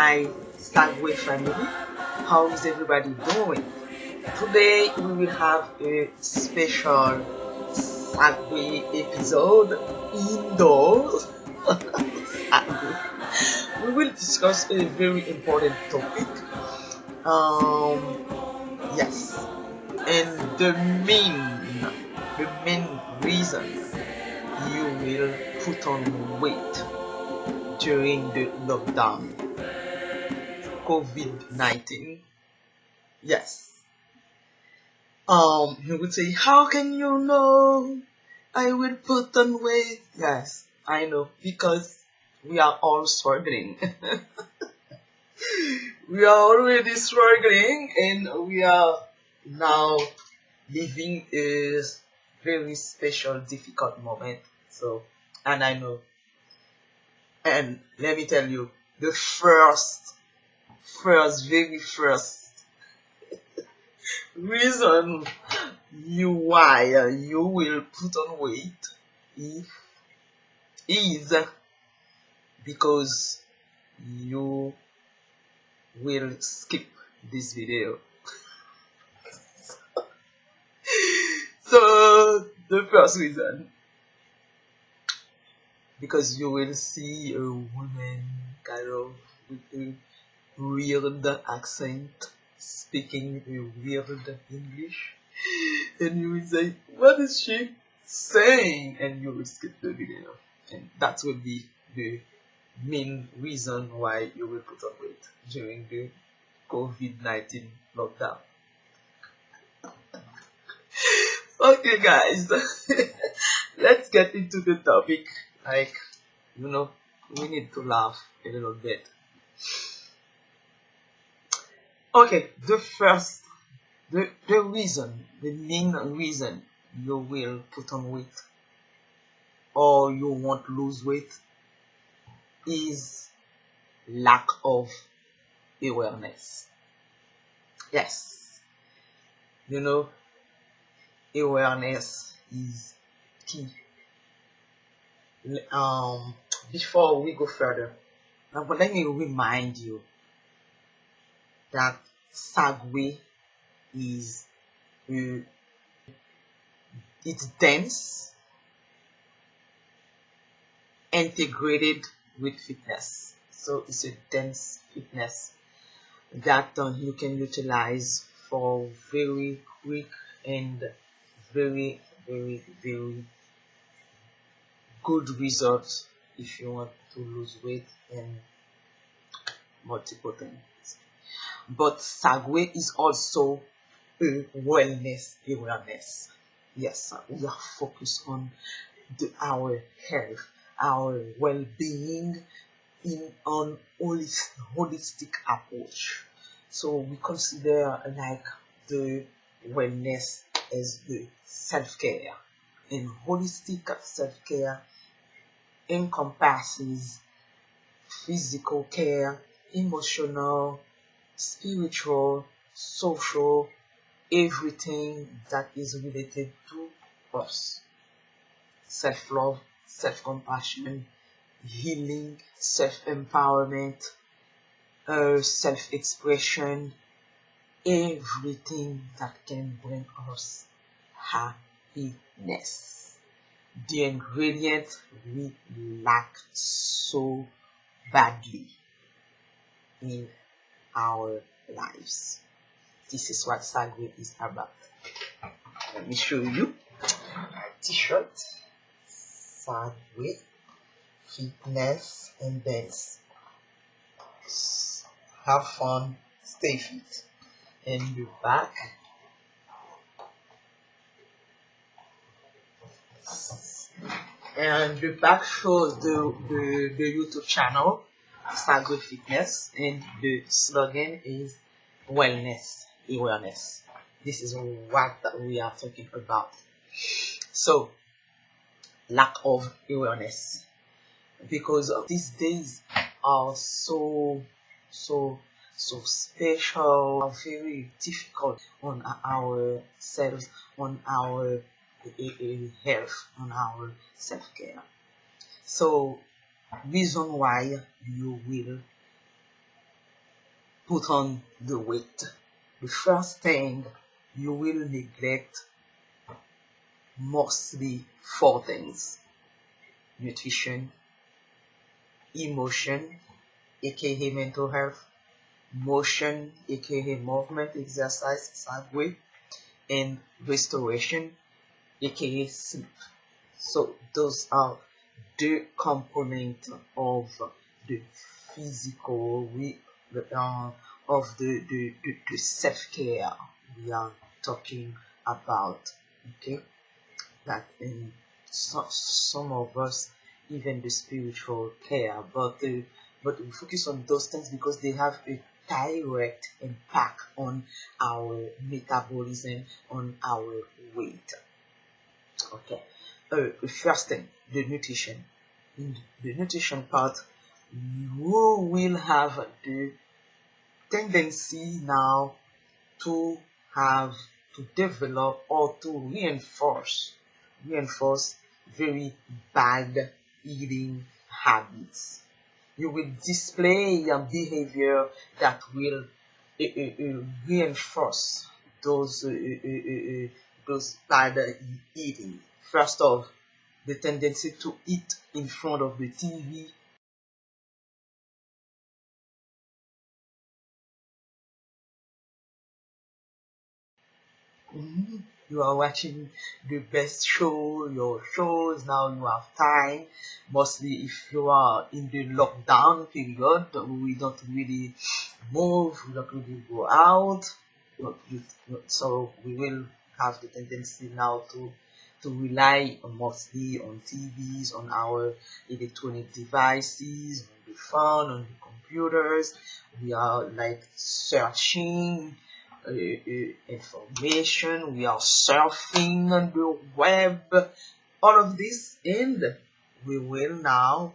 my Stagway family. How is everybody doing? Today we will have a special Stagway episode indoors. Stagway. We will discuss a very important topic. Yes, and the main reason you will put on weight during the lockdown, COVID-19. Yes. You would say, how can you know I will put on weight? Yes, I know, because we are all struggling. We are already struggling, and we are now living a very special, difficult moment. So, and I know, and let me tell you, the very first reason why you will put on weight is because you will skip this video. So the first reason, because you will see a woman kind of with a weird accent speaking a weird English, and you will say, what is she saying? And you will skip the video, and that will be the main reason why you will put on weight during the COVID-19 lockdown. Okay, guys, let's get into the topic. We need to laugh a little bit. Okay, the main reason you will put on weight or you want to lose weight is lack of awareness. Yes, awareness is key. Before we go further, let me remind you that Sagway is it's dense, integrated with fitness. So it's a dense fitness that you can utilize for very quick and very, very, very good results if you want to lose weight and multiple things. But Sagway is also a wellness awareness. Yes, we are focused on our health, our well-being on holistic approach. So we consider like the wellness as the self-care, and holistic self-care encompasses physical care, emotional, spiritual, social, everything that is related to us. Self-love, self-compassion, healing, self-empowerment, self-expression, everything that can bring us happiness. The ingredients we lack so badly in our lives. This is what Sagway is about. Let me show you my t-shirt. Sagway, fitness and dance. Have fun, stay fit. And the back. And the back shows the YouTube channel, Sagway Fitness, and the slogan is wellness awareness. This is what we are talking about. So, lack of awareness, because these days are so special, are very difficult on ourselves, on our health, on our self-care. So, reason why you will put on the weight. The first thing you will neglect mostly four things: nutrition, emotion, aka mental health, motion, aka movement, exercise, segue, and restoration, aka sleep. So those are the components of the physical of the self-care we are talking about. Okay, that in some of us, even the spiritual care, but we focus on those things because they have a direct impact on our metabolism, on our weight. Okay. The first thing, the nutrition. In the nutrition part, you will have the tendency now to have to develop or to reinforce very bad eating habits. You will display a behavior that will reinforce those bad eating. First off, the tendency to eat in front of the TV. You are watching the best show, your shows, now you have time. Mostly if you are in the lockdown period, we don't really move, we don't really go out. So we will have the tendency now to rely mostly on TVs, on our electronic devices, on the phone, on the computers. We are like searching information, we are surfing on the web, all of this, and we will now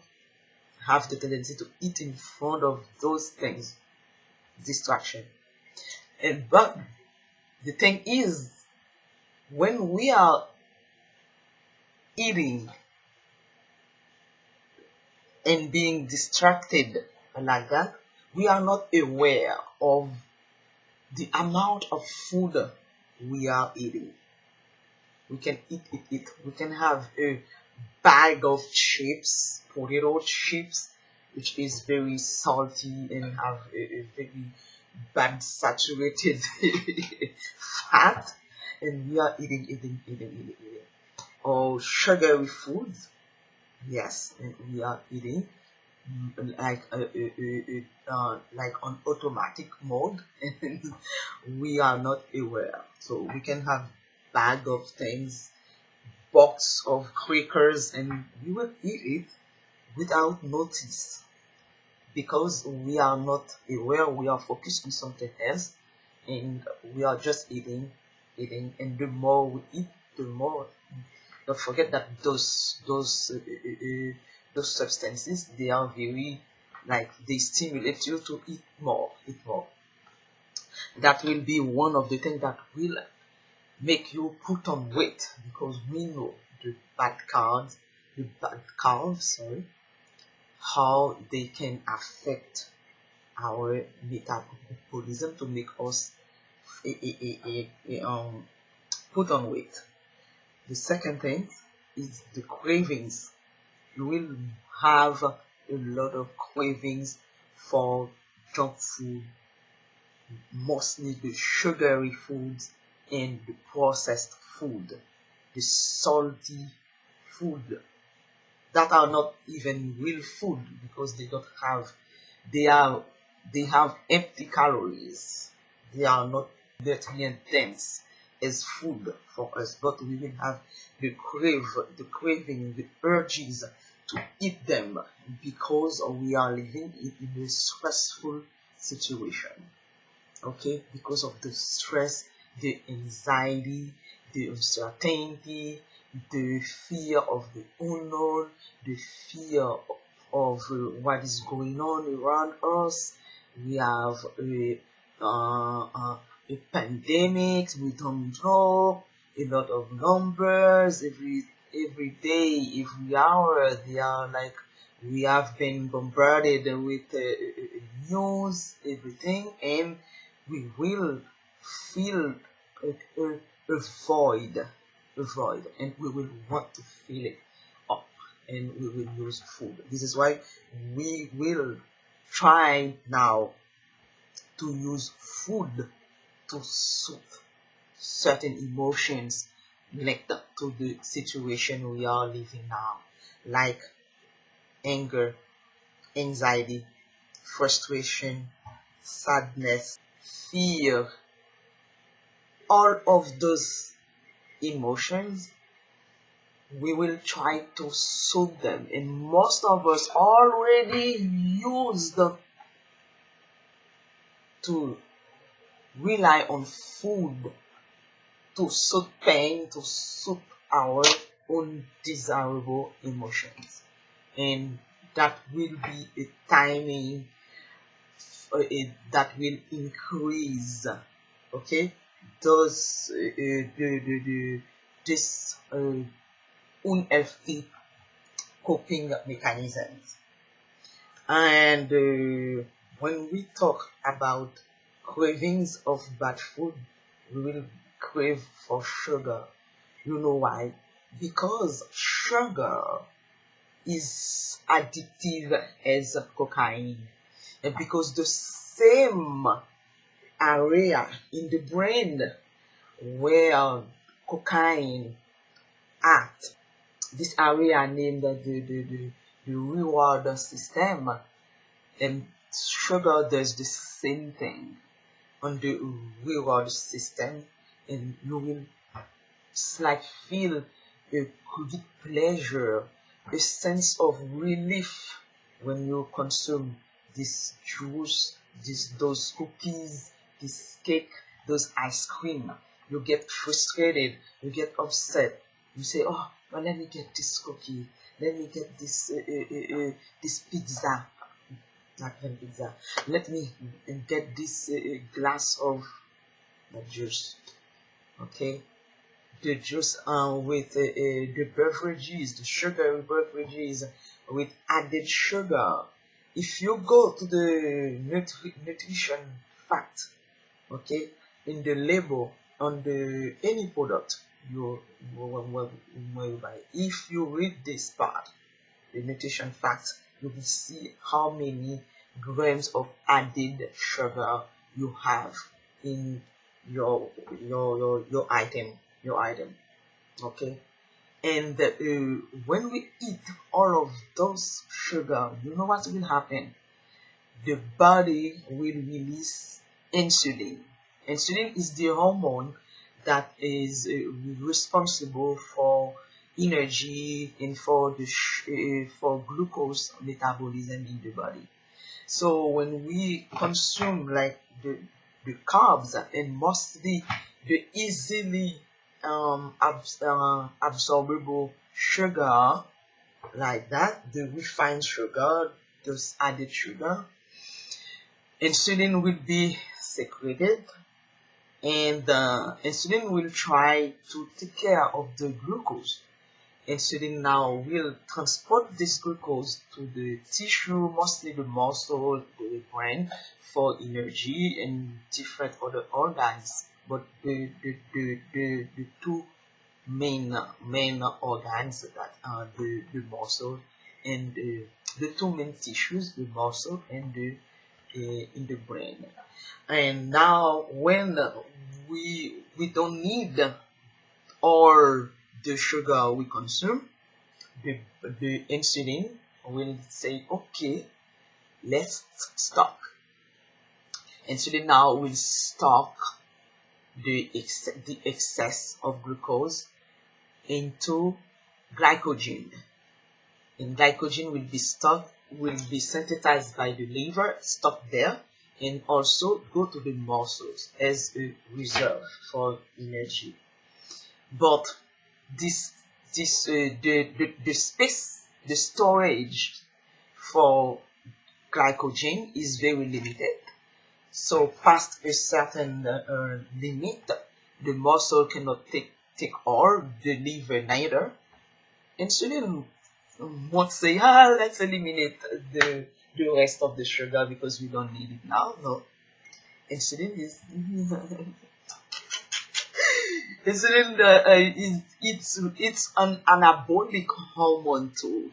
have the tendency to eat in front of those things, distraction. And but the thing is, when we are eating and being distracted like that, we are not aware of the amount of food we are eating. We can eat. We can have a bag of chips, potato chips, which is very salty and have a very bad saturated fat, and we are eating. Or sugary foods, yes, and we are eating like like on automatic mode, and we are not aware. So we can have bag of things, box of crackers, and we will eat it without notice because we are not aware. We are focused on something else, and we are just eating. And the more we eat, the more. Don't forget that those substances, they are very, like, they stimulate you to eat more. That will be one of the things that will make you put on weight, because we know the bad carbs, sorry, how they can affect our metabolism to make us put on weight. The second thing is the cravings. You will have a lot of cravings for junk food, mostly the sugary foods and the processed food, the salty food that are not even real food because they are they have empty calories. They are not nutrient dense as food for us, but we will have the craving, the urges to eat them because we are living in a stressful situation. Okay, because of the stress, the anxiety, the uncertainty, the fear of the unknown, the fear of what is going on around us. We have a pandemic, we don't know, a lot of numbers every day, every hour. They are like We have been bombarded with news, everything, and we will feel a, a, a void, and we will want to fill it up, and we will use food. This is why we will try now to use food to soothe certain emotions linked to the situation we are living now, like anger, anxiety, frustration, sadness, fear, all of those emotions. We will try to soothe them, and most of us already use the to rely on food to soothe pain, to soothe our undesirable emotions. And that will be a timing that will increase, okay, those this unhealthy coping mechanisms. And when we talk about cravings of bad food, we will crave for sugar. You know why? Because sugar is addictive as cocaine. And because the same area in the brain where cocaine acts, this area named the reward system, and sugar does the same thing on the reward system, and you will like feel a great pleasure, a sense of relief when you consume this juice, those cookies, this cake, those ice cream. You get frustrated, you get upset. You say, "Oh, well, let me get this cookie. Let me get this pizza, not even pizza. Let me get this glass of the juice." Okay, the juice with the beverages, the sugary beverages with added sugar. If you go to the nutrition fact, okay, in the label on the any product you buy, if you read this part, the nutrition facts, you will see how many grams of added sugar you have in your item, okay. And when we eat all of those sugar, you know what will happen? The body will release insulin. Insulin is the hormone that is responsible for energy and for for glucose metabolism in the body. So when we consume like the carbs and mostly the easily absorbable sugar, like that, the refined sugar, those added sugar, insulin will be secreted, and insulin will try to take care of the glucose. Insulin now will transport this glucose to the tissue, mostly the muscle, the brain, for energy and different other organs. But the two main organs that are the muscle and the two main tissues, the muscle and the in the brain. And now when we don't need all the sugar we consume, the insulin will say, okay, let's stop. Insulin now will stop the excess of glucose into glycogen, and glycogen will be synthesized by the liver, stop there, and also go to the muscles as a reserve for energy. But the space, the storage for glycogen is very limited. So past a certain limit, the muscle cannot take all, the liver neither. Insulin won't say, let's eliminate the rest of the sugar because we don't need it now. No, insulin is insulin it's an anabolic hormone too.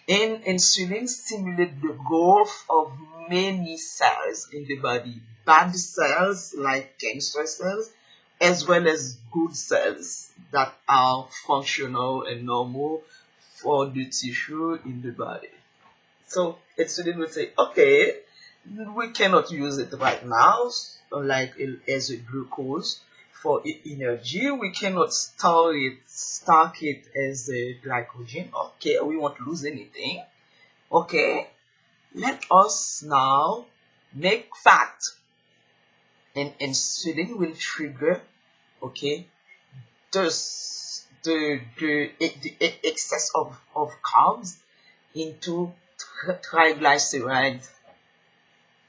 And insulin stimulates the growth of many cells in the body, bad cells like cancer cells, as well as good cells that are functional and normal for the tissue in the body. So insulin will say, okay, we cannot use it right now, like as a glucose for energy. We cannot stock it as a glycogen. Okay, we won't lose anything. Okay, let us now make fat, and insulin will trigger, okay, the excess of carbs into triglycerides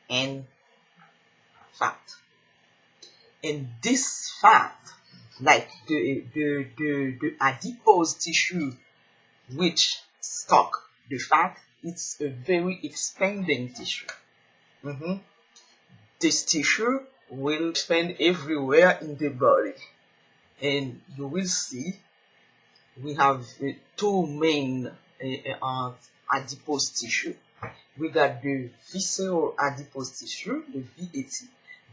and fat. And this fat, like the adipose tissue which stock the fat, it's a very expanding tissue. This tissue will expand everywhere in the body, and you will see we have two main adipose tissue. We got the visceral adipose tissue, the VAT.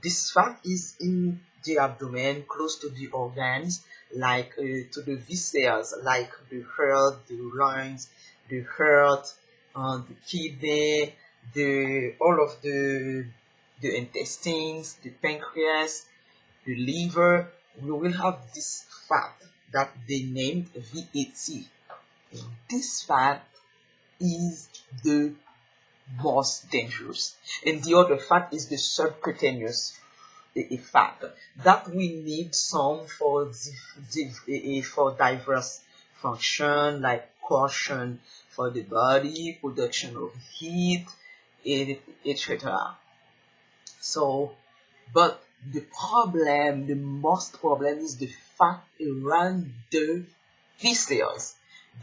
This fat is in the abdomen, close to the organs, like to the viscera, like the heart, the lungs, the heart, the kidney, all of the intestines, the pancreas, the liver. We will have this fat that they named VAT. This fat is the most dangerous, and the other fat is the subcutaneous fat that we need some for diverse function, like caution for the body, production of heat, etc. So, but the most problem is the fat around the viscera,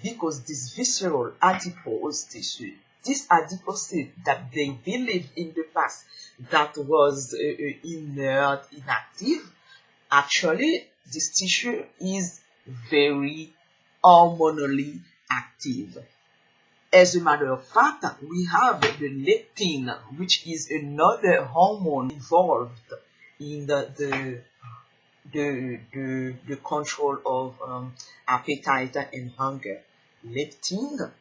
because this visceral adipose tissue, this adipose that they believed in the past that was inert, inactive, actually this tissue is very hormonally active. As a matter of fact, we have the leptin, which is another hormone involved in the control of appetite and hunger. Leptin,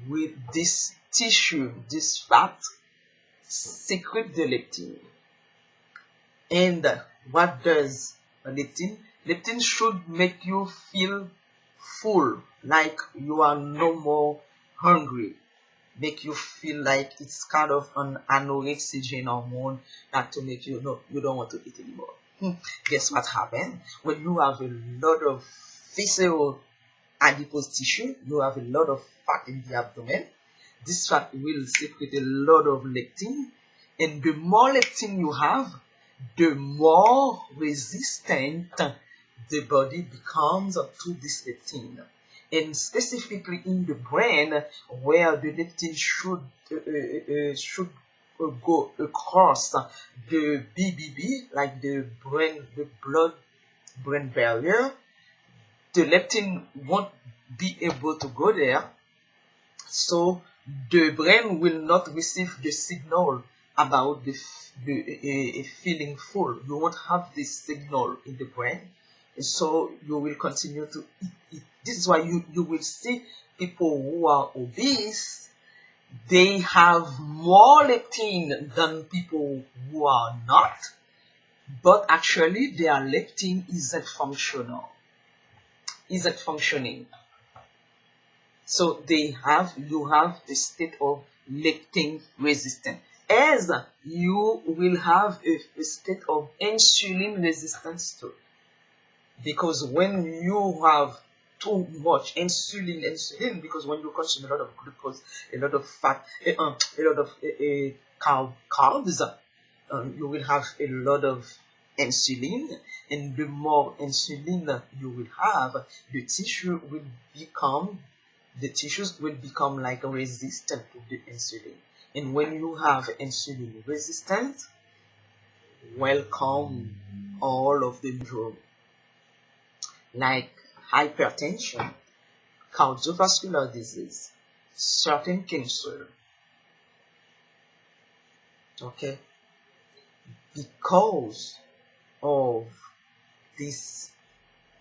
with this tissue, this fat, secrete the leptin. And what does leptin? Leptin should make you feel full, like you are no more hungry, make you feel like it's kind of an anorexigen hormone that to make you you don't want to eat anymore. Guess what happens when you have a lot of visceral adipose tissue? You have a lot of fat in the abdomen. This fat will secrete a lot of leptin, and the more leptin you have, the more resistant the body becomes to this leptin. And specifically in the brain, where the leptin should go across the BBB, like the blood-brain barrier, the leptin won't be able to go there, so the brain will not receive the signal about the feeling full. You won't have this signal in the brain, so you will continue to eat. This is why you will see people who are obese, they have more leptin than people who are not, but actually their leptin isn't functioning. So you have a state of leptin resistance, as you will have a state of insulin resistance too. Because when you have too much insulin, because when you consume a lot of glucose, a lot of fat, a lot of carbs, you will have a lot of insulin, and the more insulin you will have, the tissue will become the tissues will become like resistant to the insulin. And when you have insulin resistance, welcome all of the syndrome like hypertension, cardiovascular disease, certain cancer. Okay, because of this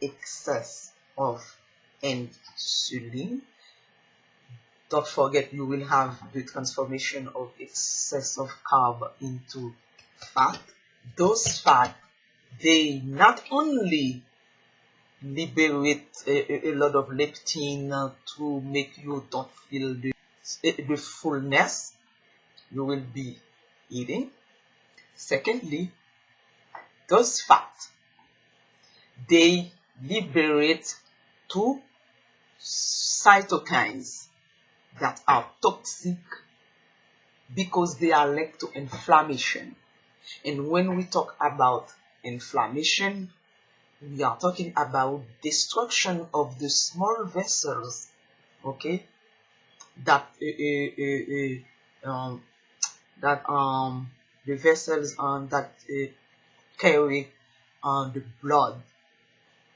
excess of insulin, don't forget you will have the transformation of excess of carb into fat. Those fat, they not only liberate a lot of leptin to make you don't feel the fullness you will be eating. Secondly, those fats, they liberate two cytokines that are toxic because they are linked to inflammation. And when we talk about inflammation, we are talking about destruction of the small vessels, okay, that the vessels that carry the blood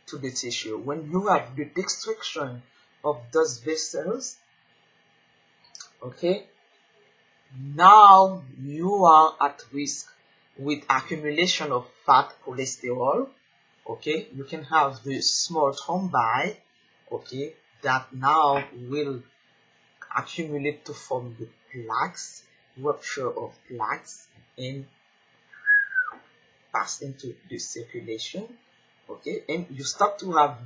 to the tissue. When you have the destruction of those vessels, okay, now you are at risk with accumulation of fat, cholesterol. Okay, you can have the small thrombi, okay, that now will accumulate to form the plaques, rupture of plaques, and pass into the circulation. Okay, and you start to have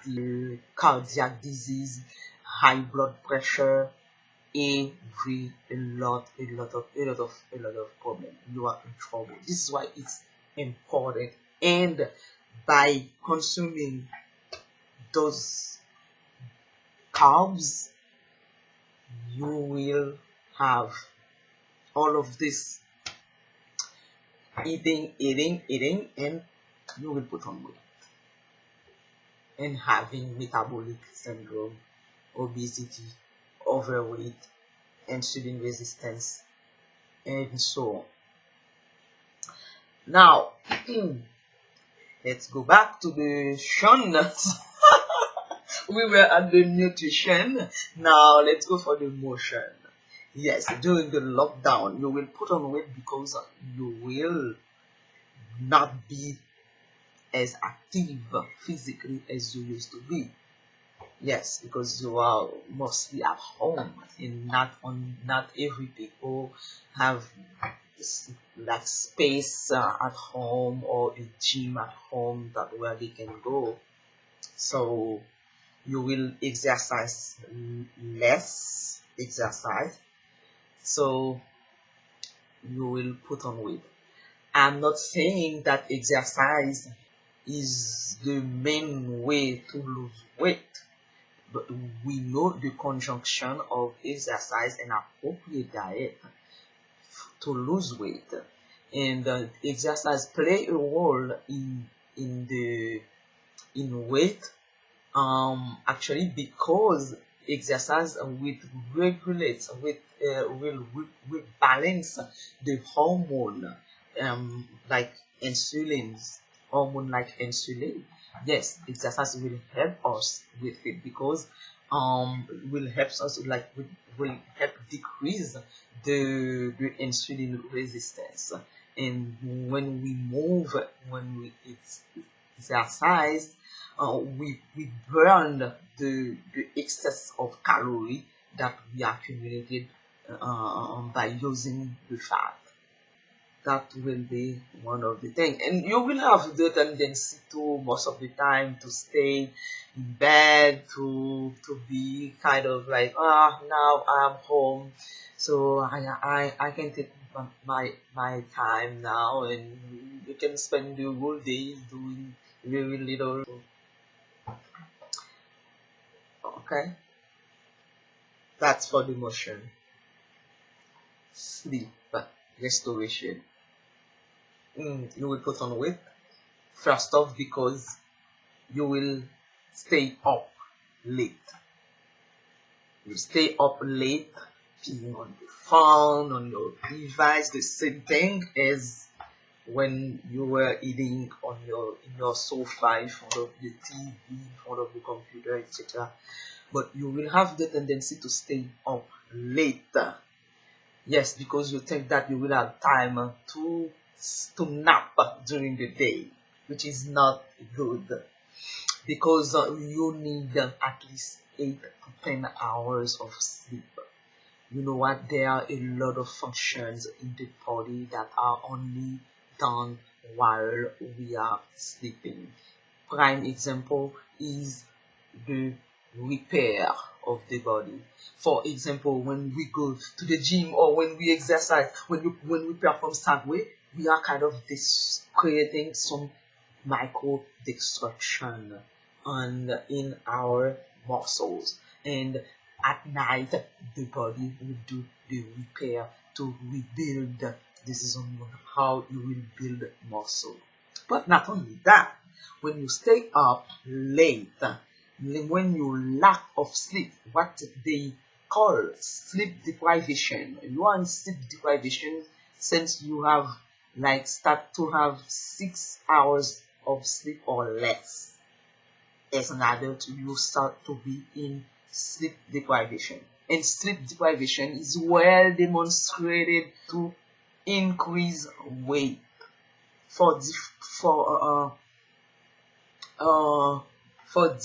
the cardiac disease, high blood pressure, a lot of problem. You are in trouble. This is why it's important. And by consuming those carbs, you will have all of this eating, and you will put on weight and having metabolic syndrome, obesity, overweight, insulin resistance, and so on. Now, let's go back to the tions. We were at the nutrition. Now, let's go for the motion. Yes, during the lockdown, you will put on weight because you will not be as active physically as you used to be. Yes, because you are mostly at home, and not every people have like space at home or a gym at home that where they can go. So you will exercise less exercise, so you will put on weight. I'm not saying that exercise is the main way to lose weight, but we know the conjunction of exercise and appropriate diet to lose weight, and exercise play a role in weight, actually, because exercise will regulate will balance the hormone, like hormone like insulin. Yes, exercise will help us with it because will help us will help decrease the insulin resistance. And when we move, when we exercise, we burn the excess of calorie that we accumulated by using the fat. That will be one of the things, and you will have the tendency to most of the time to stay in bed, to be kind of like, now I'm home, so I can take my time now, and you can spend the whole day doing very little. Okay, that's for the motion. Sleep restoration. You will put on weight first off because you will stay up late. You stay up late, being on the phone, on your device, the same thing as when you were eating on your sofa in front of the TV, in front of the computer, etc. But you will have the tendency to stay up late. Yes, because you think that you will have time to nap during the day, which is not good because you need at least 8 to 10 hours of sleep. You know what? There are a lot of functions in the body that are only done while we are sleeping. Prime example is the repair of the body. For example, when we go to the gym or when we exercise, when we perform subway, we are kind of creating some micro destruction in our muscles. And at night, the body will do the repair to rebuild. This is on how you will build muscle. But not only that, when you stay up late, when you lack of sleep, what they call sleep deprivation, you are in sleep deprivation since you have start to have 6 hours of sleep or less. As an adult, you start to be in sleep deprivation. And sleep deprivation is well demonstrated to increase weight for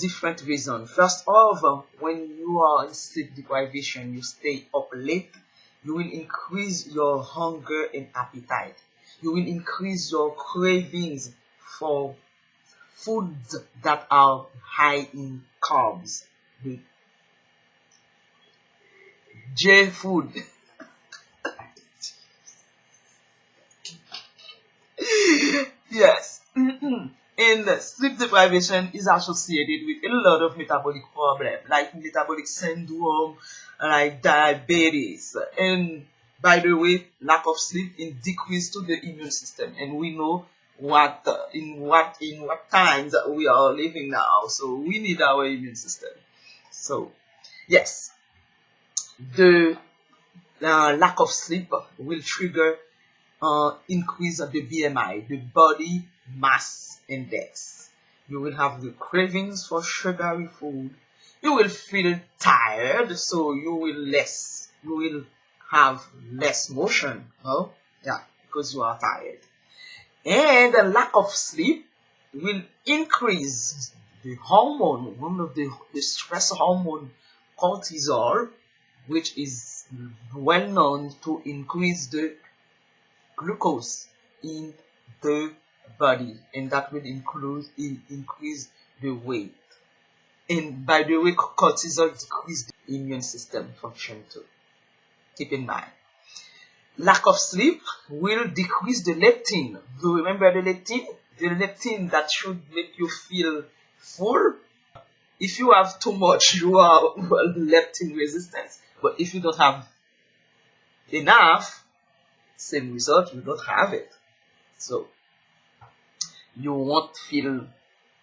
different reasons. First of all, when you are in sleep deprivation, you stay up late, you will increase your hunger and appetite. You will increase your cravings for foods that are high in carbs. The J food. Yes. And sleep deprivation is associated with a lot of metabolic problems like metabolic syndrome, like diabetes. And by the way, lack of sleep in decrease to the immune system. And we know in what times we are living now. So we need our immune system. So yes, the lack of sleep will trigger increase of the BMI, the body mass index. You will have the cravings for sugary food. You will feel tired, so you will have less motion. Oh, yeah, because you are tired. And the lack of sleep will increase the hormone, one of the stress hormone, cortisol, which is well known to increase the glucose in the body, and that will increase the weight. And by the way, cortisol decreases the immune system function too. Keep in mind. Lack of sleep will decrease the leptin. Do you remember the leptin? The leptin that should make you feel full. If you have too much, you are leptin resistant. But if you don't have enough, same result, you don't have it. So you won't feel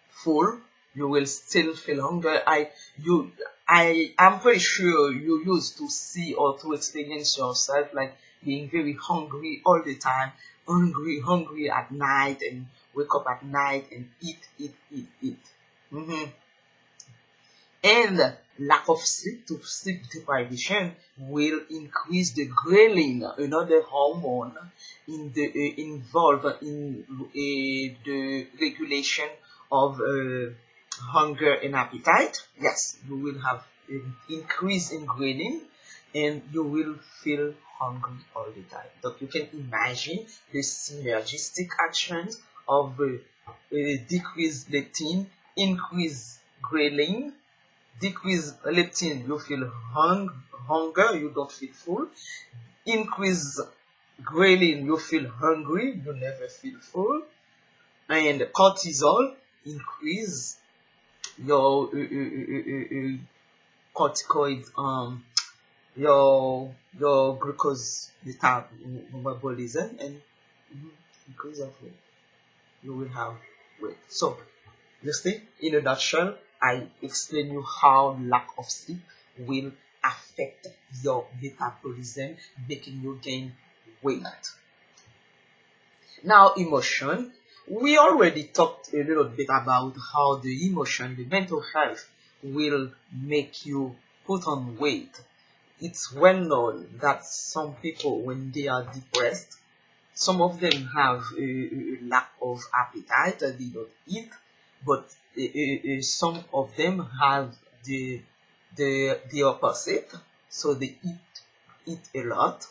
full, you will still feel hunger. I'm pretty sure you used to see or to experience yourself like being very hungry all the time, hungry at night, and wake up at night and eat. And lack of sleep to sleep deprivation will increase the ghrelin, another hormone involved in the regulation of hunger and appetite. Yes, you will have an increase in ghrelin and you will feel hungry all the time. So you can imagine the synergistic actions of decreased leptin, increase ghrelin, decrease leptin, you feel hunger, you don't feel full. Increase ghrelin, you feel hungry, you never feel full. And cortisol, increase your corticoid, your glucose metabolism, and increase of weight. You will have weight. So you see, in a nutshell, I explain you how lack of sleep will affect your metabolism, making you gain weight. Now, emotion. We already talked a little bit about how the emotion, the mental health, will make you put on weight. It's well known that some people, when they are depressed, some of them have a lack of appetite, they don't eat, but some of them have the opposite, so they eat a lot.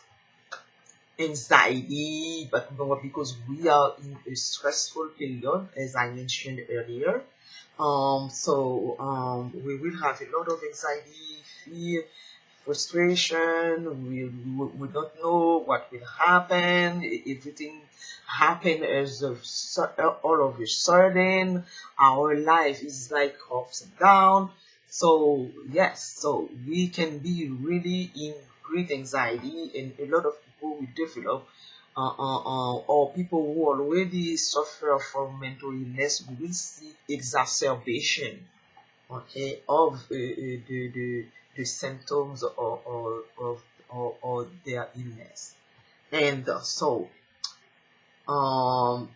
Anxiety, but because we are in a stressful period, as I mentioned earlier. We will have a lot of anxiety, fear, frustration. We don't know what will happen. Everything happen all of a sudden. Our life is like ups and down. So yes, so we can be really in great anxiety, and a lot of people will develop or people who already suffer from mental illness, we will see exacerbation, okay, of the symptoms or their illness. And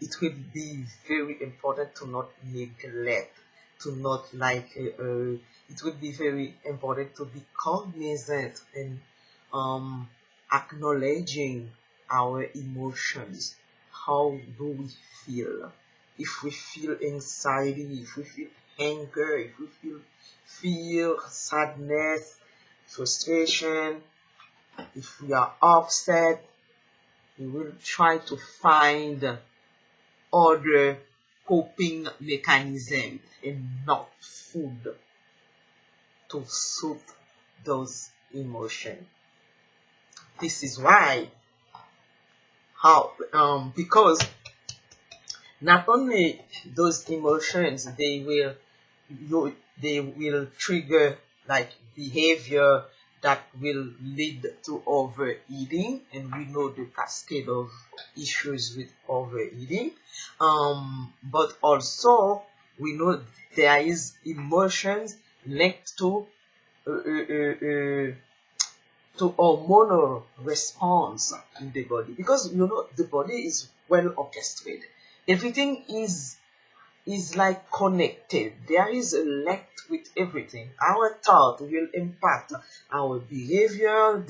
it will be very important to not neglect, to not it would be very important to be cognizant and acknowledging our emotions. How do we feel? If we feel anxiety, if we feel anger, if we feel fear, sadness, frustration, if we are upset, we will try to find other coping mechanisms and not food to soothe those emotions. This is why because not only those emotions, they will trigger like behavior that will lead to overeating, and we know the cascade of issues with overeating. But also we know there is emotions linked to hormonal response in the body, because the body is well orchestrated. Everything is like connected. There is a link with everything. Our thought will impact our behavior.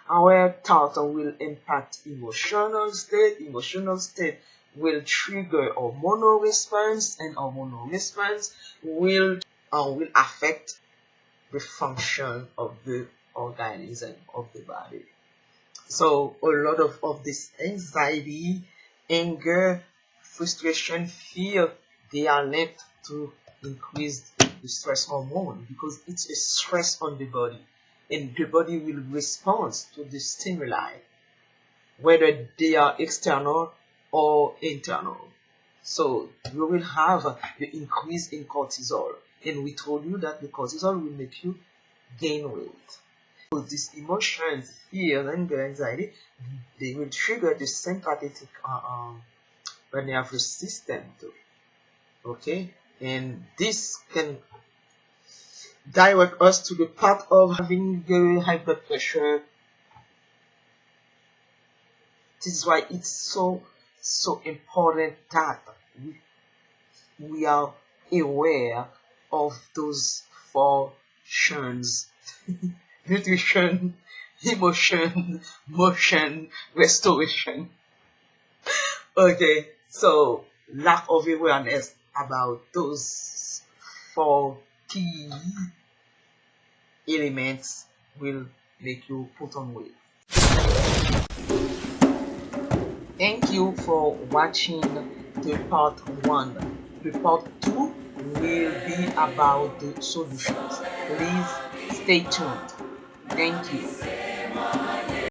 Our thought will impact emotional state. Emotional state will trigger hormonal response, and hormonal response will affect the function of the organism of the body. So a lot of this anxiety, anger, frustration, fear, they are linked to increased the stress hormone, because it's a stress on the body, and the body will respond to the stimuli, whether they are external or internal. So we will have the increase in cortisol, and we told you that the cortisol will make you gain weight. So these emotions, fear, anger, anxiety, they will trigger the sympathetic nervous system too. Okay, and this can direct us to the path of having high blood pressure. This is why it's so important that we are aware of those four tions: nutrition, emotion, motion, restoration. Okay, so lack of awareness about those four key elements will make you put on weight. Thank you for watching the part 1. The part 2 will be about the solutions. Please stay tuned. Thank you.